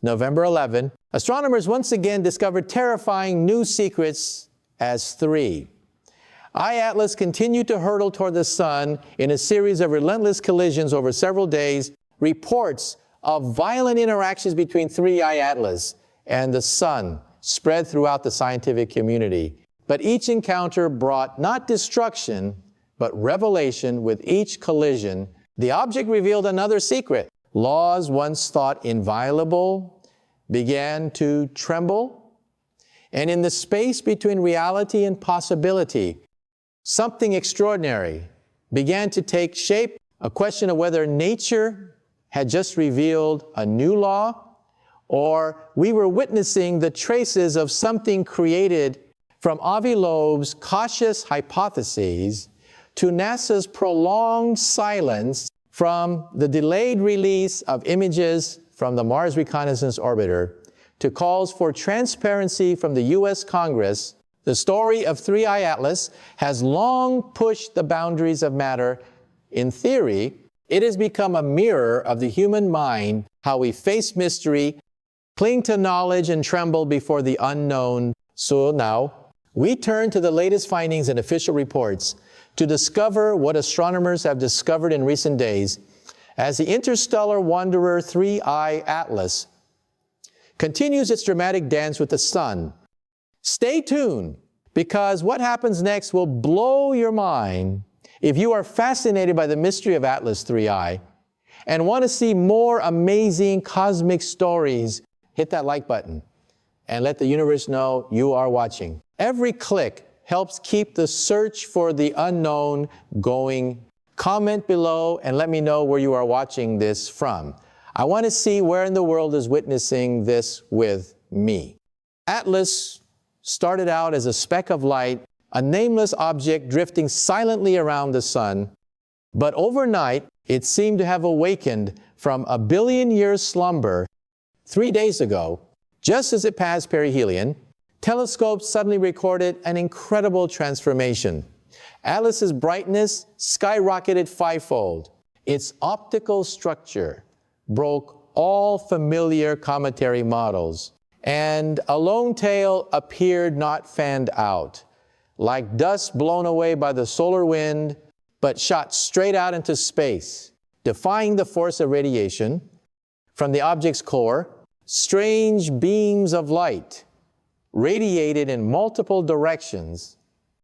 November 11, astronomers once again discovered terrifying new secrets as 3. Atlas continued to hurtle toward the sun in a series of relentless collisions over several days. Reports of violent interactions between 3I Atlas and the sun spread throughout the scientific community. But each encounter brought not destruction, but revelation. With each collision, the object revealed another secret. Laws once thought inviolable began to tremble. And in the space between reality and possibility, something extraordinary began to take shape. A question of whether nature had just revealed a new law, or we were witnessing the traces of something created from Avi Loeb's cautious hypotheses to NASA's prolonged silence, from the delayed release of images from the Mars Reconnaissance Orbiter to calls for transparency from the U.S. Congress. The story of 3I Atlas has long pushed the boundaries of matter. In theory, it has become a mirror of the human mind, how we face mystery, cling to knowledge, and tremble before the unknown. So now, we turn to the latest findings and official reports to discover what astronomers have discovered in recent days as the interstellar wanderer 3I Atlas continues its dramatic dance with the sun. Stay tuned, because what happens next will blow your mind. If you are fascinated by the mystery of Atlas 3I and want to see more amazing cosmic stories, hit that like button and let the universe know you are watching. Every click helps keep the search for the unknown going. Comment below and let me know where you are watching this from. I want to see where in the world is witnessing this with me. Atlas started out as a speck of light, a nameless object drifting silently around the sun. But overnight, it seemed to have awakened from a billion-year slumber. 3 days ago, just as it passed perihelion, telescopes suddenly recorded an incredible transformation. Atlas's brightness skyrocketed fivefold. Its optical structure broke all familiar cometary models, and a lone tail appeared not fanned out, like dust blown away by the solar wind, but shot straight out into space, defying the force of radiation. From the object's core, strange beams of light radiated in multiple directions,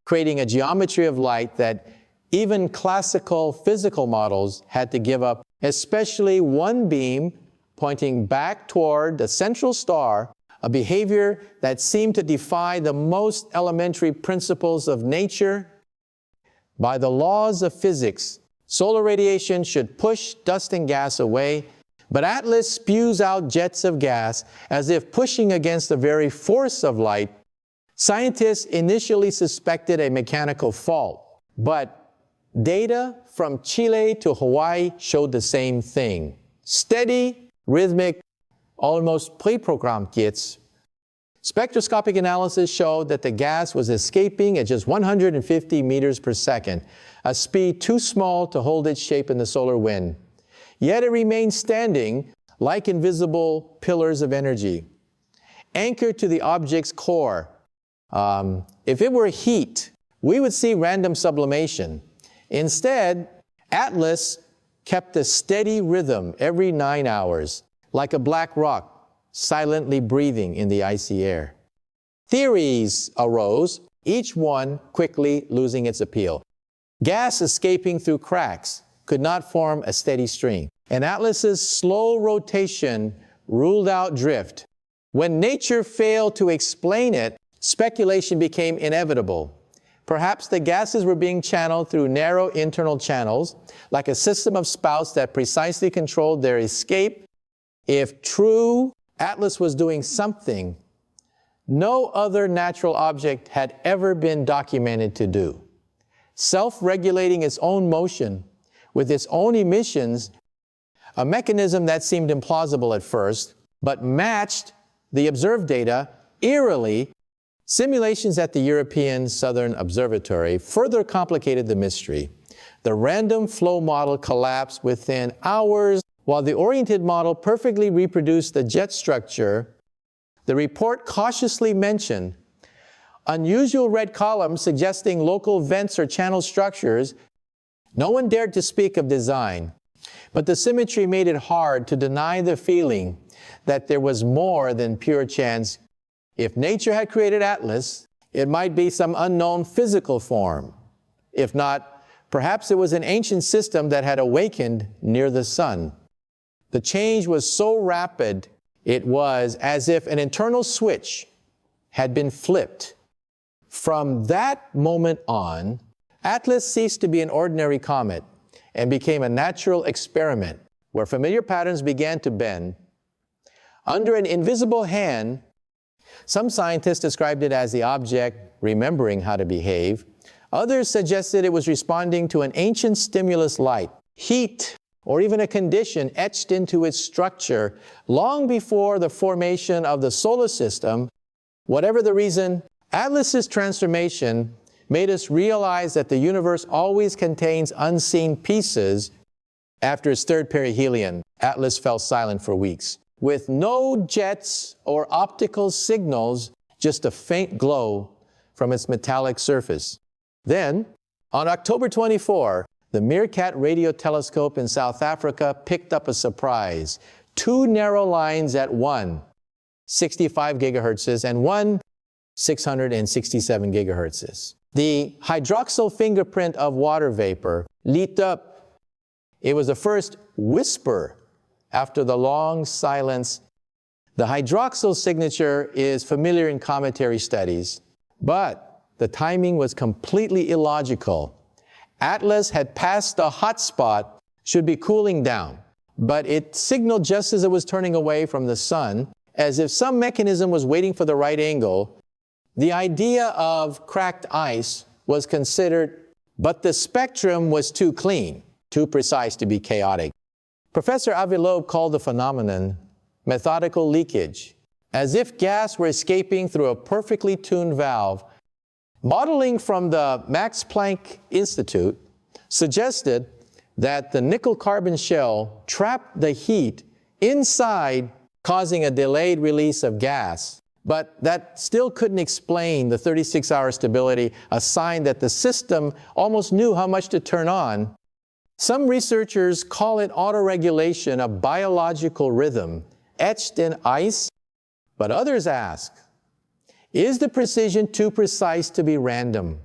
creating a geometry of light that even classical physical models had to give up, especially one beam pointing back toward the central star, a behavior that seemed to defy the most elementary principles of nature. By the laws of physics, solar radiation should push dust and gas away, but Atlas spews out jets of gas as if pushing against the very force of light. Scientists initially suspected a mechanical fault, but data from Chile to Hawaii showed the same thing. Steady, rhythmic, almost pre-programmed jets. Spectroscopic analysis showed that the gas was escaping at just 150 meters per second, a speed too small to hold its shape in the solar wind. Yet it remained standing like invisible pillars of energy, anchored to the object's core. If it were heat, we would see random sublimation. Instead, Atlas kept a steady rhythm every 9 hours, like a black rock silently breathing in the icy air. Theories arose, each one quickly losing its appeal. Gas escaping through cracks could not form a steady stream, and Atlas's slow rotation ruled out drift. When nature failed to explain it, speculation became inevitable. Perhaps the gases were being channeled through narrow internal channels, like a system of spouts that precisely controlled their escape. If true, Atlas was doing something no other natural object had ever been documented to do. Self-regulating its own motion with its own emissions, a mechanism that seemed implausible at first, but matched the observed data eerily. Simulations at the European Southern Observatory further complicated the mystery. The random flow model collapsed within hours While the oriented model perfectly reproduced the jet structure, the report cautiously mentioned unusual red columns suggesting local vents or channel structures. No one dared to speak of design, but the symmetry made it hard to deny the feeling that there was more than pure chance. If nature had created Atlas, it might be some unknown physical form. If not, perhaps it was an ancient system that had awakened near the sun. The change was so rapid, it was as if an internal switch had been flipped. From that moment on, Atlas ceased to be an ordinary comet and became a natural experiment where familiar patterns began to bend. Under an invisible hand, some scientists described it as the object remembering how to behave. Others suggested it was responding to an ancient stimulus light, heat, or even a condition etched into its structure long before the formation of the solar system. Whatever the reason, Atlas's transformation made us realize that the universe always contains unseen pieces. After its third perihelion, Atlas fell silent for weeks, with no jets or optical signals, just a faint glow from its metallic surface. Then, on October 24, the Meerkat radio telescope in South Africa picked up a surprise. Two narrow lines at 65 gigahertz and 667 gigahertz. The hydroxyl fingerprint of water vapor lit up. It was the first whisper after the long silence. The hydroxyl signature is familiar in cometary studies, but the timing was completely illogical. Atlas had passed the hot spot, should be cooling down, but it signaled just as it was turning away from the sun, as if some mechanism was waiting for the right angle. The idea of cracked ice was considered, but the spectrum was too clean, too precise to be chaotic. Professor Avi Loeb called the phenomenon methodical leakage, as if gas were escaping through a perfectly tuned valve. Modeling from the Max Planck Institute suggested that the nickel-carbon shell trapped the heat inside, causing a delayed release of gas. But that still couldn't explain the 36-hour stability, a sign that the system almost knew how much to turn on. Some researchers call it autoregulation, a biological rhythm etched in ice, but others ask, is the precision too precise to be random?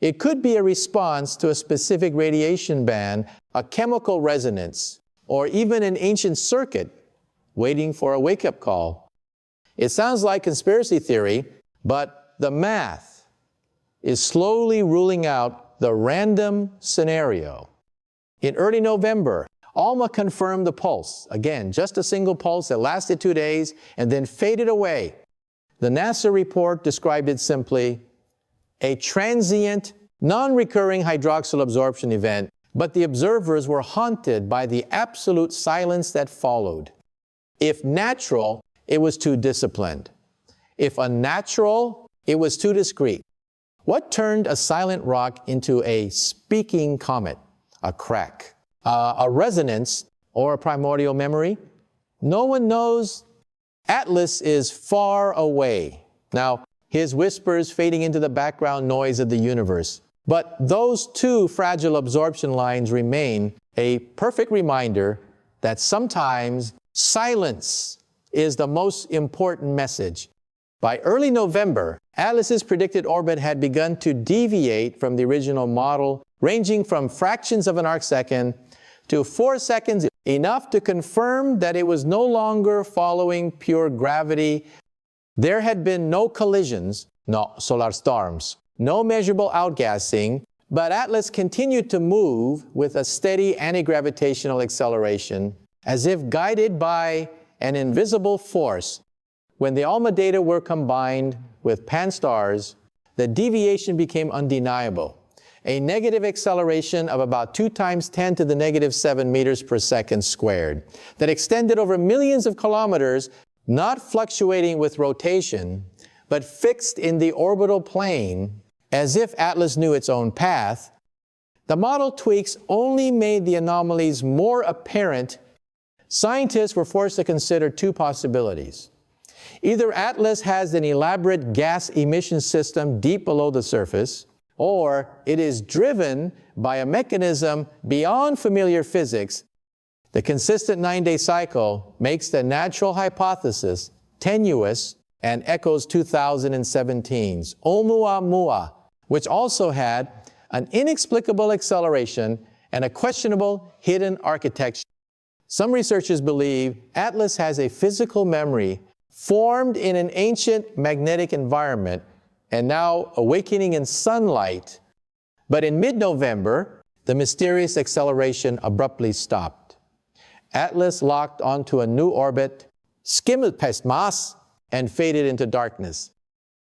It could be a response to a specific radiation band, a chemical resonance, or even an ancient circuit waiting for a wake-up call. It sounds like conspiracy theory, but the math is slowly ruling out the random scenario. In early November, ALMA confirmed the pulse. Again, just a single pulse that lasted 2 days and then faded away. The NASA report described it simply, a transient, non-recurring hydroxyl absorption event, but the observers were haunted by the absolute silence that followed. If natural, it was too disciplined. If unnatural, it was too discreet. What turned a silent rock into a speaking comet? A crack, a resonance, or a primordial memory? No one knows. Atlas is far away. Now, his whispers fading into the background noise of the universe. But those two fragile absorption lines remain a perfect reminder that sometimes silence is the most important message. By early November, Atlas's predicted orbit had begun to deviate from the original model, ranging from fractions of an arcsecond to 4 seconds, enough to confirm that it was no longer following pure gravity. There had been no collisions, no solar storms, no measurable outgassing, but Atlas continued to move with a steady anti-gravitational acceleration, as if guided by an invisible force. When the ALMA data were combined with Pan-STARRS, the deviation became undeniable. A negative acceleration of about 2 times 10 to the negative 7 meters per second squared that extended over millions of kilometers, not fluctuating with rotation, but fixed in the orbital plane as if Atlas knew its own path. The model tweaks only made the anomalies more apparent scientists were forced to consider two possibilities. Either Atlas has an elaborate gas emission system deep below the surface, or it is driven by a mechanism beyond familiar physics. The consistent 9-day cycle makes the natural hypothesis tenuous and echoes 2017's Oumuamua, which also had an inexplicable acceleration and a questionable hidden architecture. Some researchers believe Atlas has a physical memory formed in an ancient magnetic environment and now awakening in sunlight. But in mid-November, the mysterious acceleration abruptly stopped. Atlas locked onto a new orbit, skimmed past Mars, and faded into darkness.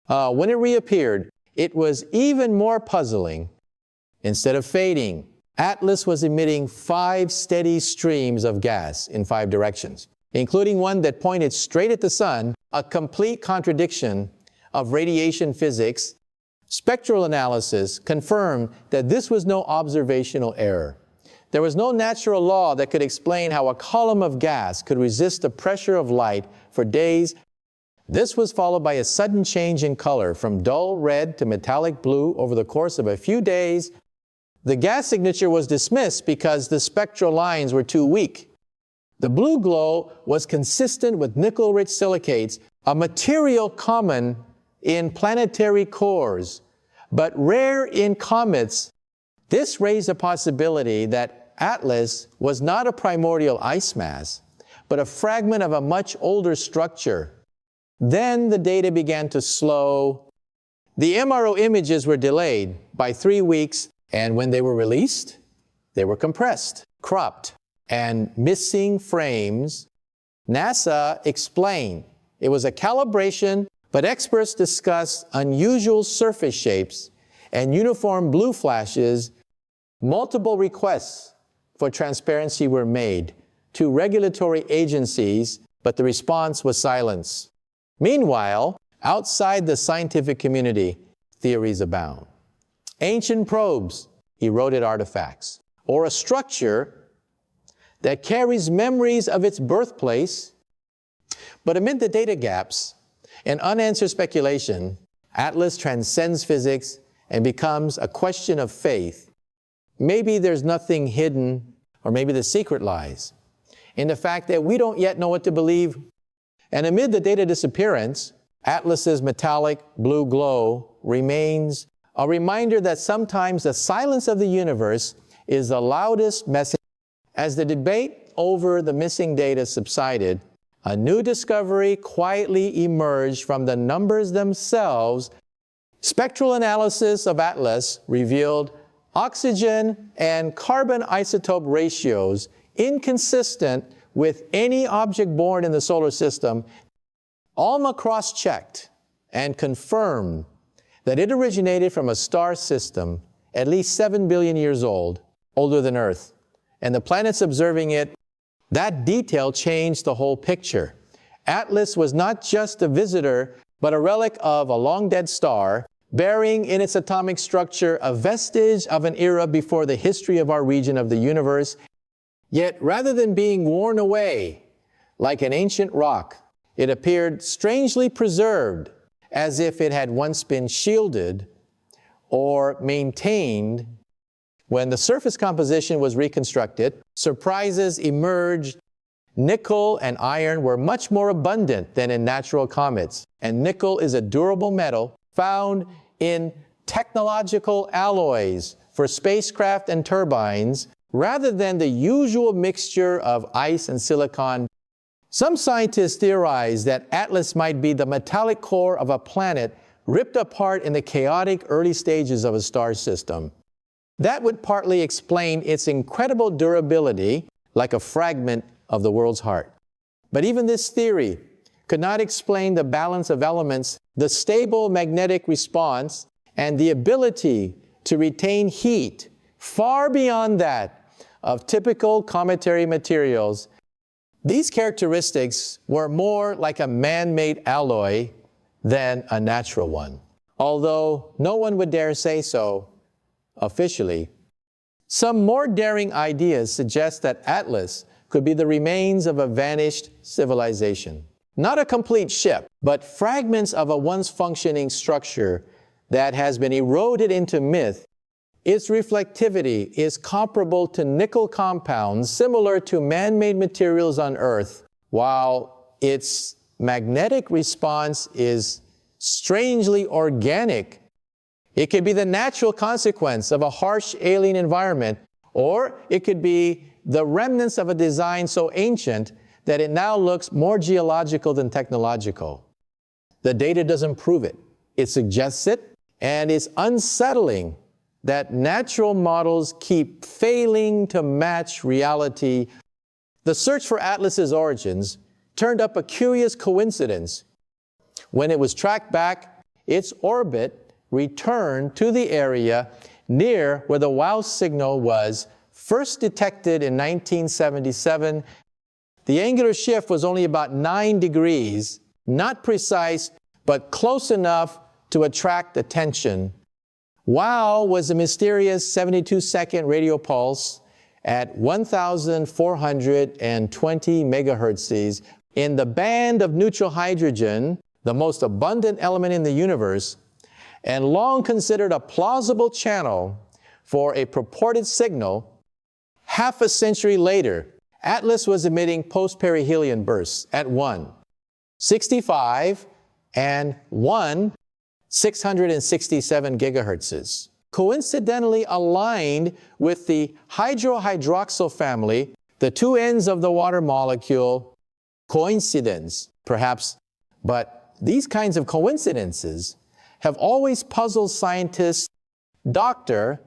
When it reappeared, it was even more puzzling. Instead of fading, Atlas was emitting 5 steady streams of gas in 5 directions, including one that pointed straight at the sun, a complete contradiction of radiation physics. Spectral analysis confirmed that this was no observational error. There was no natural law that could explain how a column of gas could resist the pressure of light for days. This was followed by a sudden change in color from dull red to metallic blue over the course of a few days. The gas signature was dismissed because the spectral lines were too weak. The blue glow was consistent with nickel-rich silicates, a material common in planetary cores, but rare in comets. This raised a possibility that Atlas was not a primordial ice mass, but a fragment of a much older structure. Then the data began to slow. The MRO images were delayed by 3 weeks, and when they were released, they were compressed, cropped, and missing frames. NASA explained it was a calibration, but experts discussed unusual surface shapes and uniform blue flashes. Multiple requests for transparency were made to regulatory agencies, but the response was silence. Meanwhile, outside the scientific community, theories abound. Ancient probes, eroded artifacts, or a structure that carries memories of its birthplace. But amid the data gaps and unanswered speculation, Atlas transcends physics and becomes a question of faith. Maybe there's nothing hidden, or maybe the secret lies in the fact that we don't yet know what to believe. And amid the data disappearance, Atlas's metallic blue glow remains a reminder that sometimes the silence of the universe is the loudest message. As the debate over the missing data subsided, a new discovery quietly emerged from the numbers themselves. Spectral analysis of Atlas revealed oxygen and carbon isotope ratios inconsistent with any object born in the solar system. ALMA cross-checked and confirmed that it originated from a star system at least 7 billion years old, older than Earth. And the planets observing it, that detail changed the whole picture. Atlas was not just a visitor, but a relic of a long-dead star, bearing in its atomic structure a vestige of an era before the history of our region of the universe. Yet, rather than being worn away like an ancient rock, it appeared strangely preserved, as if it had once been shielded or maintained. When the surface composition was reconstructed, surprises emerged. Nickel and iron were much more abundant than in natural comets, and nickel is a durable metal found in technological alloys for spacecraft and turbines, rather than the usual mixture of ice and silicon. Some scientists theorize that Atlas might be the metallic core of a planet ripped apart in the chaotic early stages of a star system. That would partly explain its incredible durability, like a fragment of the world's heart. But even this theory could not explain the balance of elements, the stable magnetic response, and the ability to retain heat far beyond that of typical cometary materials. These characteristics were more like a man-made alloy than a natural one, although no one would dare say so officially. Some more daring ideas suggest that Atlas could be the remains of a vanished civilization. Not a complete ship, but fragments of a once functioning structure that has been eroded into myth. Its reflectivity is comparable to nickel compounds similar to man-made materials on Earth, while its magnetic response is strangely organic. It could be the natural consequence of a harsh alien environment, or it could be the remnants of a design so ancient that it now looks more geological than technological. The data doesn't prove it. It suggests it, and it's unsettling that natural models keep failing to match reality. The search for Atlas's origins turned up a curious coincidence. When it was tracked back, its orbit returned to the area near where the WOW signal was first detected in 1977. The angular shift was only about 9 degrees, not precise, but close enough to attract attention. WOW was a mysterious 72-second radio pulse at 1,420 megahertz in the band of neutral hydrogen, the most abundant element in the universe, and long considered a plausible channel for a purported signal. Half a century later, Atlas was emitting post-perihelion bursts at 1, 65, and 1, 667 gigahertzes, coincidentally aligned with the hydrohydroxyl family, the two ends of the water molecule. Coincidence, perhaps, but these kinds of coincidences have always puzzled scientists. Dr.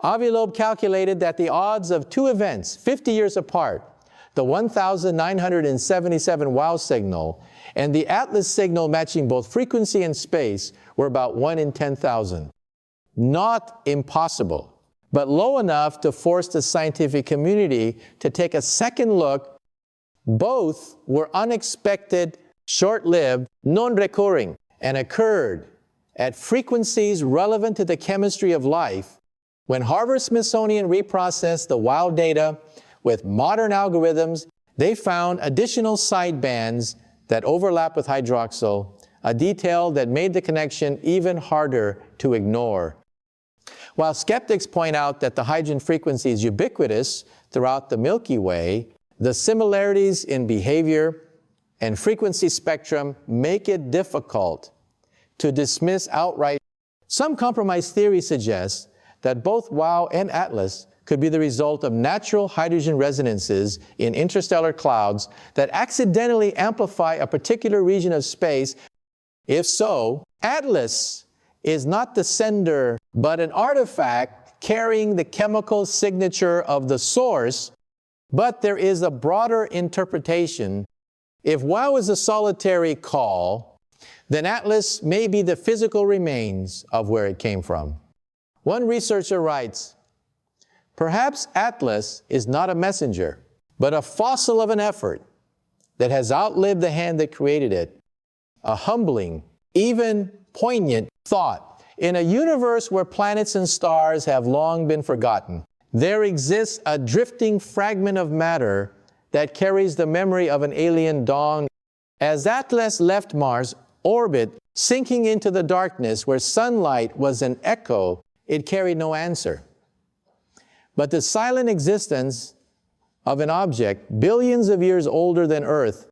Avi Loeb calculated that the odds of two events 50 years apart, the 1,977 WOW signal and the Atlas signal matching both frequency and space, were about 1 in 10,000. Not impossible, but low enough to force the scientific community to take a second look. Both were unexpected, short-lived, non-recurring, and occurred at frequencies relevant to the chemistry of life. When Harvard-Smithsonian reprocessed the WOW data with modern algorithms, they found additional sidebands that overlap with hydroxyl, a detail that made the connection even harder to ignore. While skeptics point out that the hydrogen frequency is ubiquitous throughout the Milky Way, the similarities in behavior and frequency spectrum make it difficult to dismiss outright. Some compromise theory suggests that both WOW and Atlas could be the result of natural hydrogen resonances in interstellar clouds that accidentally amplify a particular region of space. If so, Atlas is not the sender, but an artifact carrying the chemical signature of the source. But there is a broader interpretation. If WOW is a solitary call, then Atlas may be the physical remains of where it came from. One researcher writes, perhaps Atlas is not a messenger, but a fossil of an effort that has outlived the hand that created it. A humbling, even poignant thought. In a universe where planets and stars have long been forgotten, there exists a drifting fragment of matter that carries the memory of an alien dawn. As Atlas left Mars' orbit, sinking into the darkness where sunlight was an echo, it carried no answer. But the silent existence of an object billions of years older than Earth,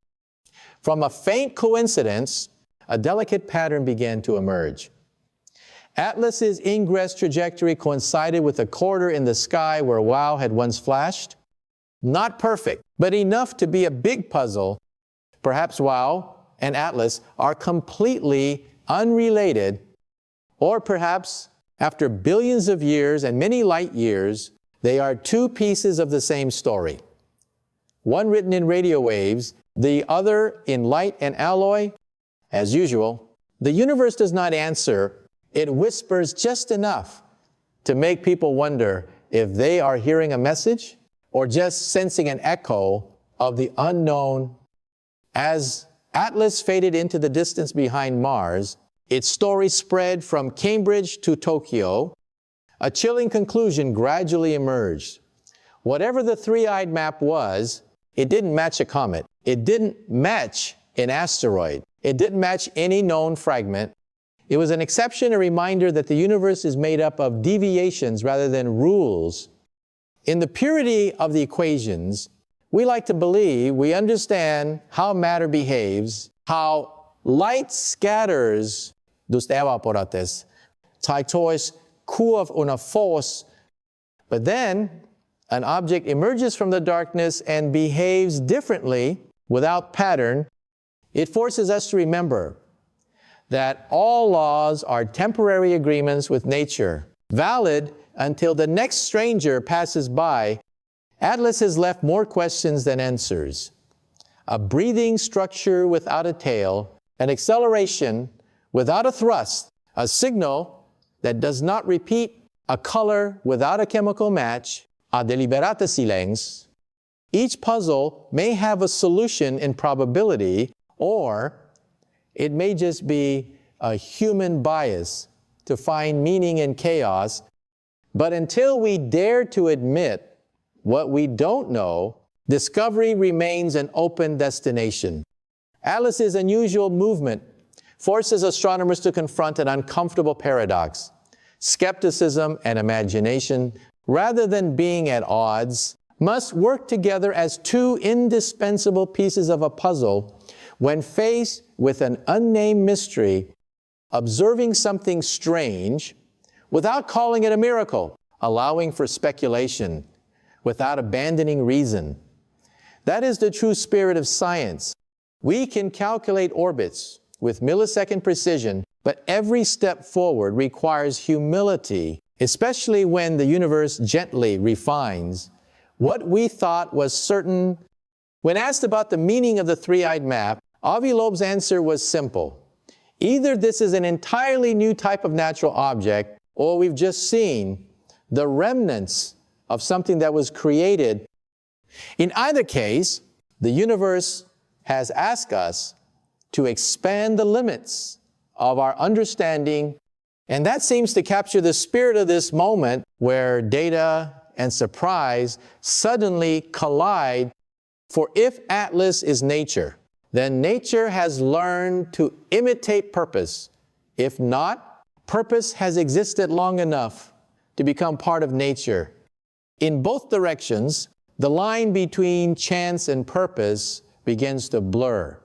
from a faint coincidence, a delicate pattern began to emerge. Atlas's ingress trajectory coincided with a quarter in the sky where WOW had once flashed. Not perfect, but enough to be a big puzzle. Perhaps WOW and Atlas are completely unrelated, or perhaps after billions of years and many light years, they are two pieces of the same story. One written in radio waves, the other in light and alloy. As usual, the universe does not answer. It whispers just enough to make people wonder if they are hearing a message or just sensing an echo of the unknown. As Atlas faded into the distance behind Mars, its story spread from Cambridge to Tokyo. A chilling conclusion gradually emerged. whatever the three-eyed map was, it didn't match a comet. It didn't match an asteroid. It didn't match any known fragment. It was an exception, a reminder that the universe is made up of deviations rather than rules. In the purity of the equations, we like to believe we understand how matter behaves, how light scatters dos evaporates, taitois curve una force, but then an object emerges from the darkness and behaves differently without pattern. It forces us to remember that all laws are temporary agreements with nature, valid until the next stranger passes by. Atlas has left more questions than answers. A breathing structure without a tail, an acceleration without a thrust, a signal that does not repeat, a color without a chemical match, a deliberata silence. Each puzzle may have a solution in probability, or it may just be a human bias to find meaning in chaos. But until we dare to admit what we don't know, discovery remains an open destination. Atlas's unusual movement forces astronomers to confront an uncomfortable paradox. Skepticism and imagination, rather than being at odds, must work together as two indispensable pieces of a puzzle when faced with an unnamed mystery, observing something strange without calling it a miracle, allowing for speculation without abandoning reason. That is the true spirit of science. We can calculate orbits with millisecond precision, but every step forward requires humility, especially when the universe gently refines what we thought was certain. When asked about the meaning of the three-eyed map, Avi Loeb's answer was simple. Either this is an entirely new type of natural object, or we've just seen the remnants of something that was created. In either case, the universe has asked us to expand the limits of our understanding, and that seems to capture the spirit of this moment where data and surprise suddenly collide. For if Atlas is nature, then nature has learned to imitate purpose. If not, purpose has existed long enough to become part of nature. In both directions, the line between chance and purpose begins to blur.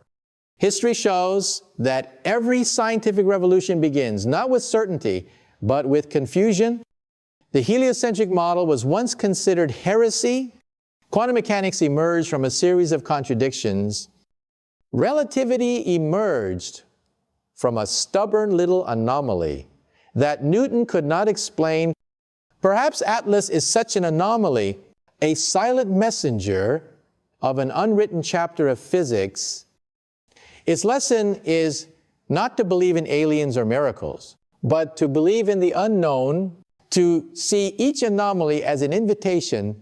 History shows that every scientific revolution begins not with certainty, but with confusion. The heliocentric model was once considered heresy. Quantum mechanics emerged from a series of contradictions. Relativity emerged from a stubborn little anomaly that Newton could not explain. Perhaps Atlas is such an anomaly, a silent messenger of an unwritten chapter of physics. Its lesson is not to believe in aliens or miracles, but to believe in the unknown, to see each anomaly as an invitation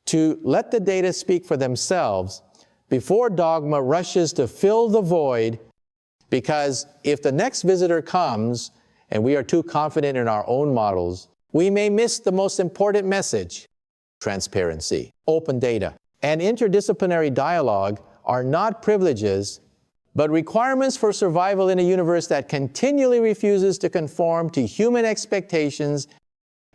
to let the data speak for themselves before dogma rushes to fill the void, because if the next visitor comes and we are too confident in our own models, we may miss the most important message. Transparency, open data, and interdisciplinary dialogue are not privileges, but requirements for survival in a universe that continually refuses to conform to human expectations.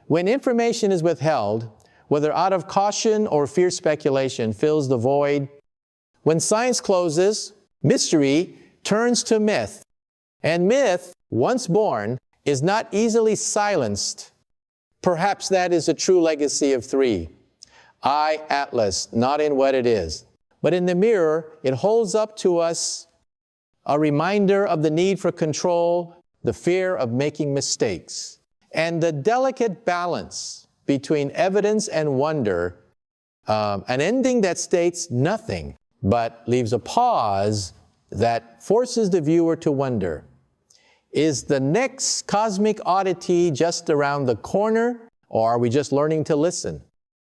When information is withheld, whether out of caution or fierce speculation, fills the void. When science closes, mystery turns to myth. And myth, once born, is not easily silenced. Perhaps that is a true legacy of three. I, Atlas, not in what it is, but in the mirror, it holds up to us a reminder of the need for control, the fear of making mistakes, and the delicate balance between evidence and wonder, an ending that states nothing, but leaves a pause that forces the viewer to wonder. Is the next cosmic oddity just around the corner, or are we just learning to listen?